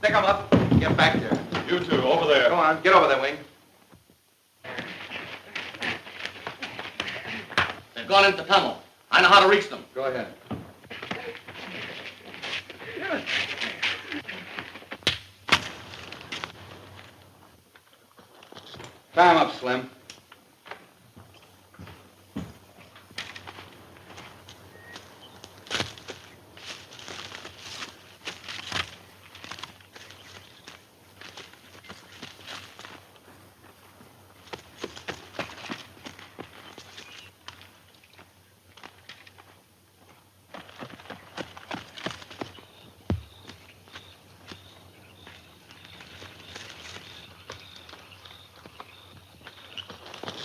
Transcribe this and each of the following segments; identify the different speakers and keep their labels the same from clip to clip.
Speaker 1: Pick him up. Get back there.
Speaker 2: You two, over there.
Speaker 1: Go on. Get over there, Wing.
Speaker 3: They've gone into the tunnel. I know how to reach them.
Speaker 1: Go ahead. Tie him up, Slim.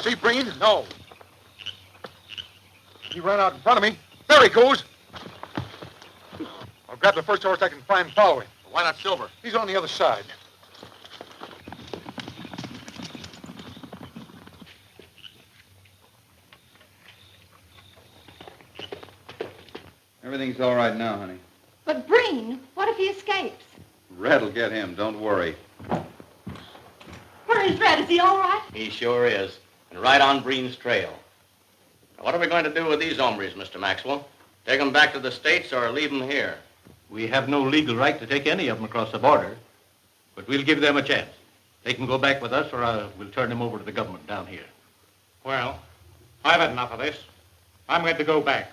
Speaker 4: See Breen? No. He ran out in front of me. There he goes. I'll grab the first horse I can find and follow him.
Speaker 2: Why not Silver?
Speaker 4: He's on the other side.
Speaker 1: Everything's all right now, honey.
Speaker 5: But Breen, what if he escapes?
Speaker 1: Red'll get him. Don't worry.
Speaker 5: Where is Red? Is he all right?
Speaker 3: He sure is. And right on Breen's trail. Now, what are we going to do with these hombres, Mr. Maxwell? Take them back to the States or leave them here?
Speaker 6: We have no legal right to take any of them across the border, but we'll give them a chance. They can go back with us, or we'll turn them over to the government down here.
Speaker 7: Well, I've had enough of this. I'm going to go back.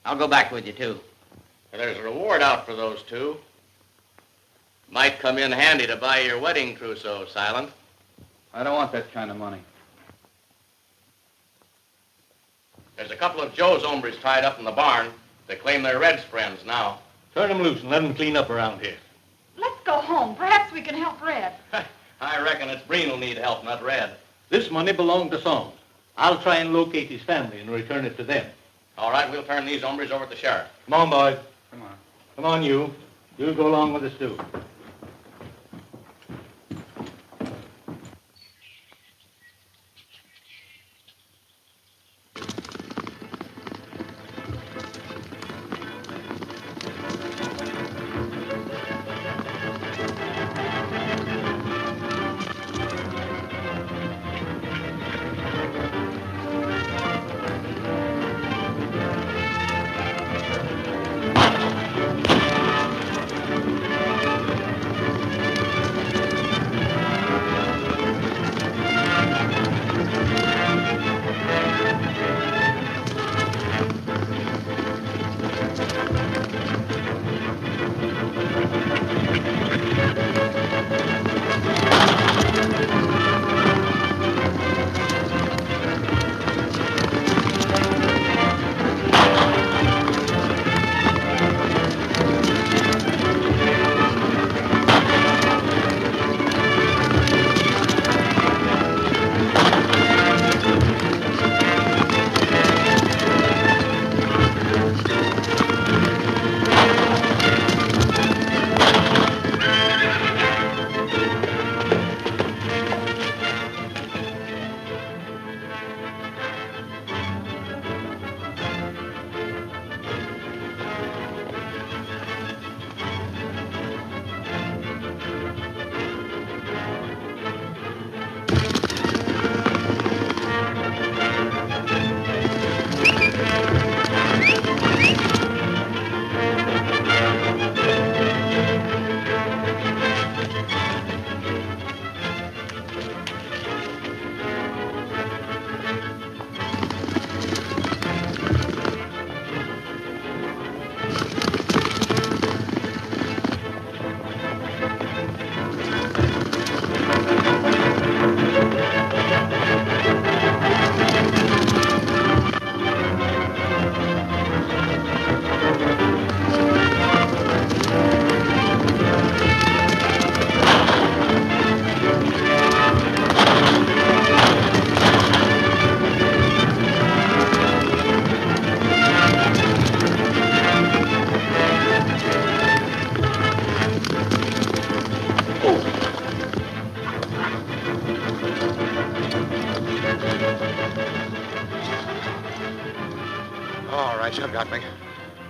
Speaker 3: I'll go back with you, too. There's a reward out for those two. Might come in handy to buy your wedding trousseau, Silent.
Speaker 1: I don't want that kind of money.
Speaker 3: There's a couple of Joe's hombres tied up in the barn. They claim they're Red's friends now.
Speaker 6: Turn them loose and let them clean up around here.
Speaker 5: Let's go home. Perhaps we can help Red.
Speaker 3: I reckon it's Breen who'll need help, not Red.
Speaker 6: This money belonged to Soames. I'll try and locate his family and return it to them.
Speaker 3: All right, we'll turn these hombres over to the sheriff.
Speaker 6: Come on, boys.
Speaker 1: Come on.
Speaker 6: Come on, you. You'll go along with us, too.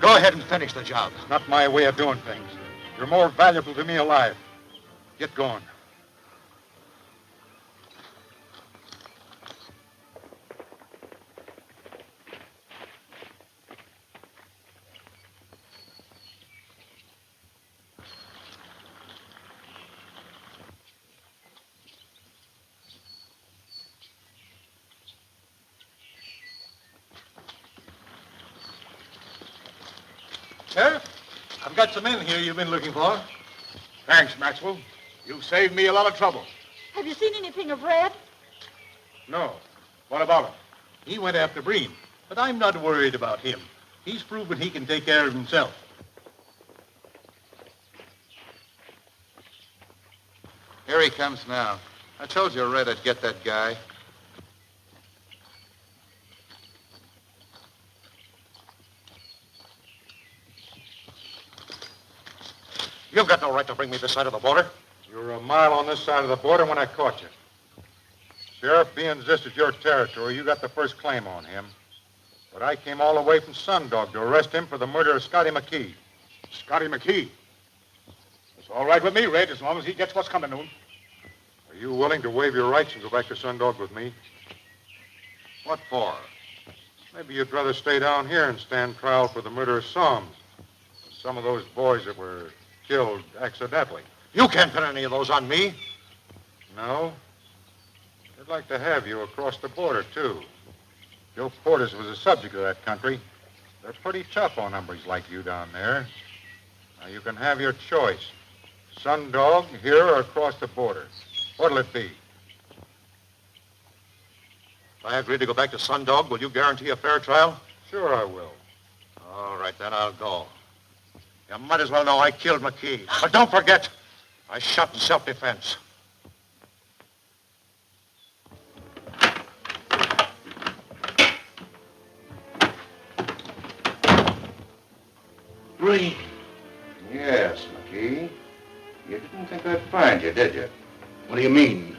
Speaker 4: Go ahead and finish the job. It's not my way of doing things. You're more valuable to me alive. Get going.
Speaker 6: Sheriff, I've got some men here you've been looking for.
Speaker 4: Thanks, Maxwell. You've saved me a lot of trouble.
Speaker 5: Have you seen anything of Red?
Speaker 4: No. What about him?
Speaker 6: He went after Breen, but I'm not worried about him. He's proven he can take care of himself.
Speaker 1: Here he comes now. I told you Red would get that guy.
Speaker 4: You've got no right to bring me this side of the border. You were a mile on this side of the border when I caught you. Sheriff, being this is your territory, you got the first claim on him. But I came all the way from Sundog to arrest him for the murder of Scotty McKee.
Speaker 7: Scotty McKee. It's all right with me, Red, as long as he gets what's coming to him.
Speaker 4: Are you willing to waive your rights and go back to Sundog with me?
Speaker 1: What for?
Speaker 4: Maybe you'd rather stay down here and stand trial for the murder of Soms. Some of those boys that were killed accidentally.
Speaker 2: You can't pin any of those on me.
Speaker 4: No? They'd like to have you across the border, too. Joe Portis was a subject of that country. They're pretty tough on hombres like you down there. Now, you can have your choice. Sundog, here, or across the border. What'll it be?
Speaker 2: If I agree to go back to Sundog, will you guarantee a fair trial?
Speaker 4: Sure I will.
Speaker 2: All right, then I'll go. You might as well know I killed McKee. But don't forget, I shot in self-defense.
Speaker 8: Breen. Yes, McKee. You didn't think I'd find you, did you?
Speaker 2: What do you mean,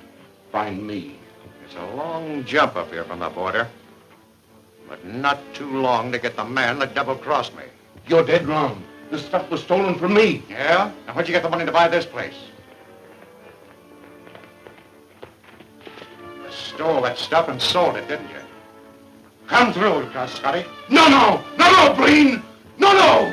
Speaker 2: find me?
Speaker 8: It's a long jump up here from the border, but not too long to get the man that double-crossed me.
Speaker 2: You're dead wrong. The stuff was stolen from me.
Speaker 8: Yeah? Now, where'd you get the money to buy this place? You stole that stuff and sold it, didn't you? Come through, Scotty.
Speaker 2: No, Breen! No!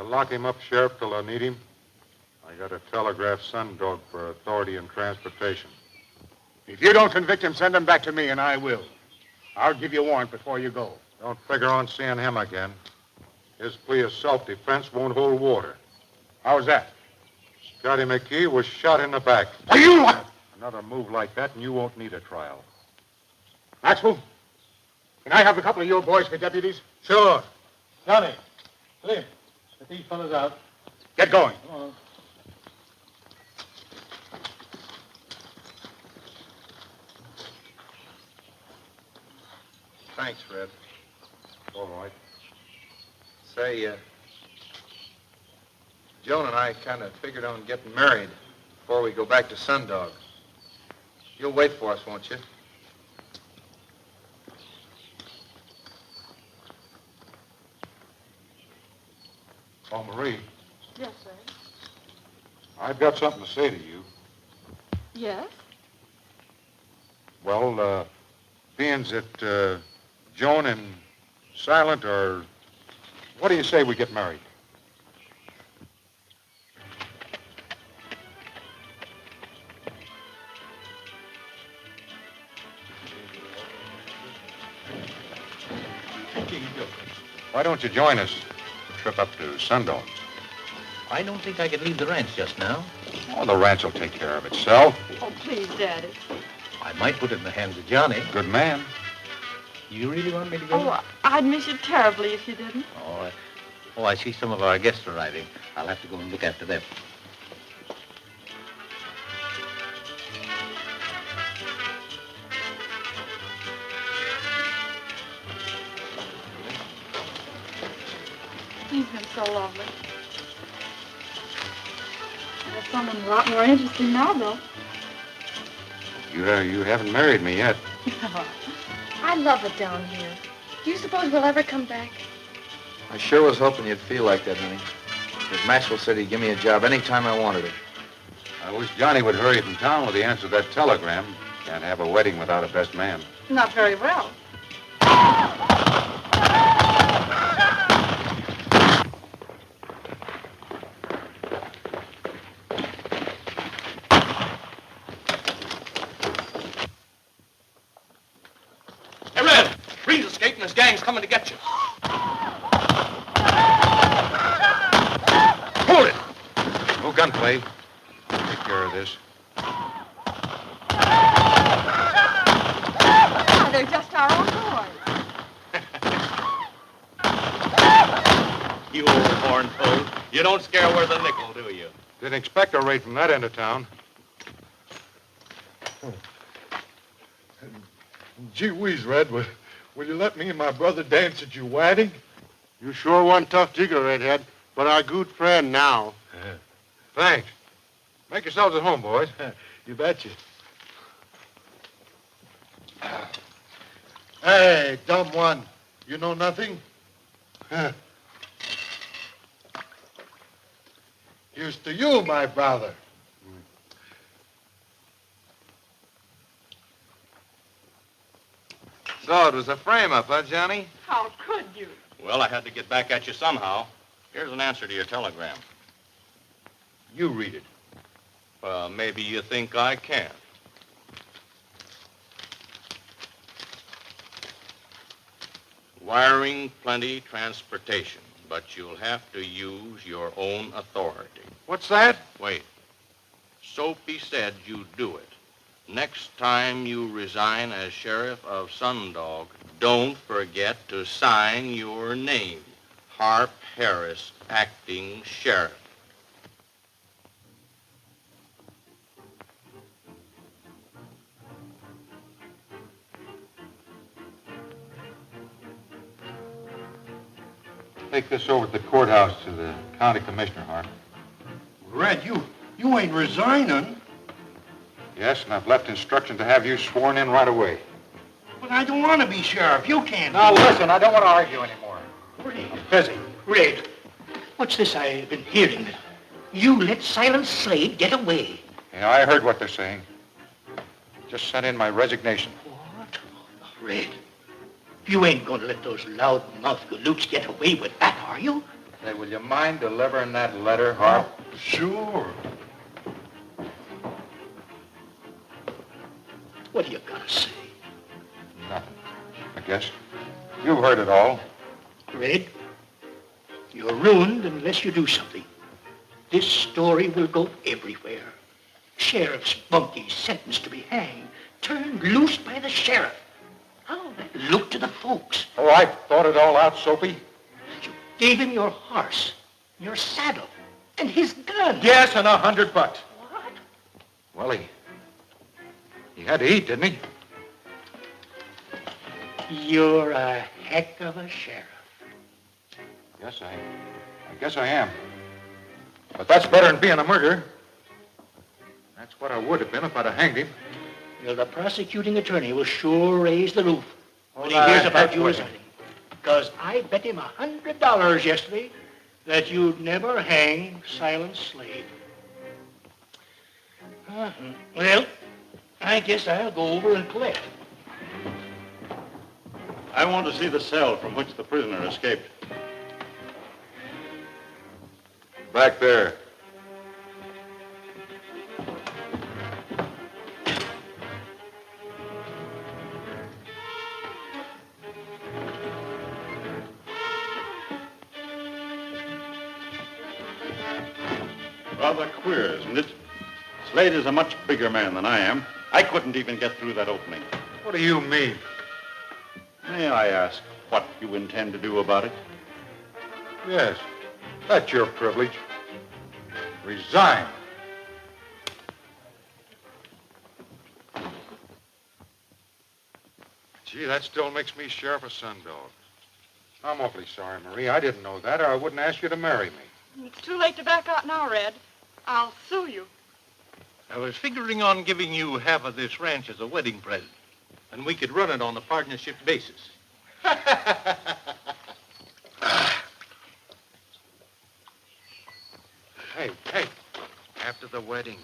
Speaker 4: Lock him up, Sheriff, till I need him. I got to telegraph Sundog for authority and transportation.
Speaker 7: If you don't convict him, send him back to me, and I will. I'll give you a warrant before you go.
Speaker 4: Don't figure on seeing him again. His plea of self-defense won't hold water.
Speaker 7: How's that?
Speaker 4: Scotty McKee was shot in the back.
Speaker 7: Are you...
Speaker 4: Another move like that, and you won't need a trial.
Speaker 7: Maxwell, can I have a couple of your boys for deputies?
Speaker 2: Sure.
Speaker 6: Johnny, Cliff, get these fellas out.
Speaker 7: Get going.
Speaker 6: Come on.
Speaker 1: Thanks, Red.
Speaker 4: All right.
Speaker 1: Say, Joan and I kind of figured on getting married before we go back to Sundog. You'll wait for us, won't you?
Speaker 4: Oh, Marie,
Speaker 5: Yes, sir.
Speaker 4: I've got something to say to you.
Speaker 5: Yes?
Speaker 4: Well, being that Joan and Silent are... What do you say we get married? Why don't you join us? Trip up to Sundog.
Speaker 6: I don't think I could leave the ranch just now.
Speaker 4: Oh, the ranch will take care of itself.
Speaker 5: Oh, please, Daddy.
Speaker 6: I might put it in the hands of Johnny.
Speaker 4: Good man.
Speaker 6: You really want me to go?
Speaker 5: Oh, I'd miss you terribly if you didn't.
Speaker 6: Oh, Oh, I see some of our guests arriving. I'll have to go and look after them.
Speaker 5: He's been so lovely. There's someone a lot more interesting now, though.
Speaker 4: You haven't married me yet.
Speaker 9: I love it down here. Do you suppose we'll ever come back?
Speaker 1: I sure was hoping you'd feel like that, honey. Because Maxwell said he'd give me a job anytime I wanted it.
Speaker 4: I wish Johnny would hurry from town with the answer to that telegram. Can't have a wedding without a best man.
Speaker 5: Not very well.
Speaker 3: Hey, Red! Green's escaped and his gang's coming to get you.
Speaker 4: Hold it! No gunplay. Take care of this.
Speaker 5: Ah, they're just our own boys.
Speaker 6: You old horn toad. You don't scare worth a nickel, do you?
Speaker 4: Didn't expect a raid from that end of town.
Speaker 10: Gee whiz, Red, will you let me and my brother dance at your wedding?
Speaker 7: You sure one tough digger, Redhead, but our good friend now.
Speaker 4: Thanks. Make yourselves at home, boys.
Speaker 10: You betcha. Hey, dumb one. You know nothing? Here's to you, my brother.
Speaker 1: So it was a frame-up, huh, Johnny?
Speaker 5: How could you?
Speaker 3: Well, I had to get back at you somehow. Here's an answer to your telegram.
Speaker 4: You read it.
Speaker 3: Maybe you think I can. Wiring plenty transportation, but you'll have to use your own authority.
Speaker 4: What's that?
Speaker 3: Wait. Soapy said you'd do it. Next time you resign as sheriff of Sundog, don't forget to sign your name. Harp Harris, acting sheriff.
Speaker 4: Take this over to the courthouse to the county commissioner, Harp.
Speaker 2: Red, you ain't resigning.
Speaker 4: Yes, and I've left instruction to have you sworn in right away.
Speaker 2: But I don't want to be sheriff. You can't.
Speaker 4: Now listen, I don't want to argue anymore.
Speaker 11: Red, busy. Red, what's this I've been hearing? You let Silent Slade get away.
Speaker 4: Yeah, I heard what they're saying. Just sent in my resignation.
Speaker 11: What? Red, you ain't going to let those loud-mouthed galoots get away with that, are you?
Speaker 1: Say, will you mind delivering that letter, Harp?
Speaker 10: Sure.
Speaker 11: What do you got to say?
Speaker 4: Nothing, I guess. You've heard it all.
Speaker 11: Red, you're ruined unless you do something. This story will go everywhere. Sheriff's bunkies sentenced to be hanged, turned loose by the sheriff. How'll that look to the folks?
Speaker 4: Oh, I've thought it all out, Soapy.
Speaker 11: You gave him your horse, your saddle, and his gun.
Speaker 10: Yes, and $100.
Speaker 11: What?
Speaker 4: Well, he had to eat, didn't he?
Speaker 11: You're a heck of a sheriff.
Speaker 4: Yes, I guess I am. But that's better than being a murderer. That's what I would have been if I'd have hanged him.
Speaker 11: Well, the prosecuting attorney will sure raise the roof when he
Speaker 4: Well,
Speaker 11: hears about
Speaker 4: heck
Speaker 11: you
Speaker 4: with him.
Speaker 11: resigning. Because I bet him $100 yesterday that you'd never hang Silent Slade. Well, I guess I'll go over and collect.
Speaker 6: I want to see the cell from which the prisoner escaped.
Speaker 4: Back there.
Speaker 6: Rather queer, isn't it? Slade is a much bigger man than I am. I couldn't even get through that opening.
Speaker 4: What do you mean?
Speaker 6: May I ask what you intend to do about it?
Speaker 4: Yes, that's your privilege. Resign.
Speaker 2: Gee, that still makes me sheriff of Sundog.
Speaker 4: I'm awfully sorry, Marie. I didn't know that, or I wouldn't ask you to marry me.
Speaker 5: It's too late to back out now, Red. I'll sue you.
Speaker 6: I was figuring on giving you half of this ranch as a wedding present, and we could run it on a partnership basis.
Speaker 2: Hey, after the wedding,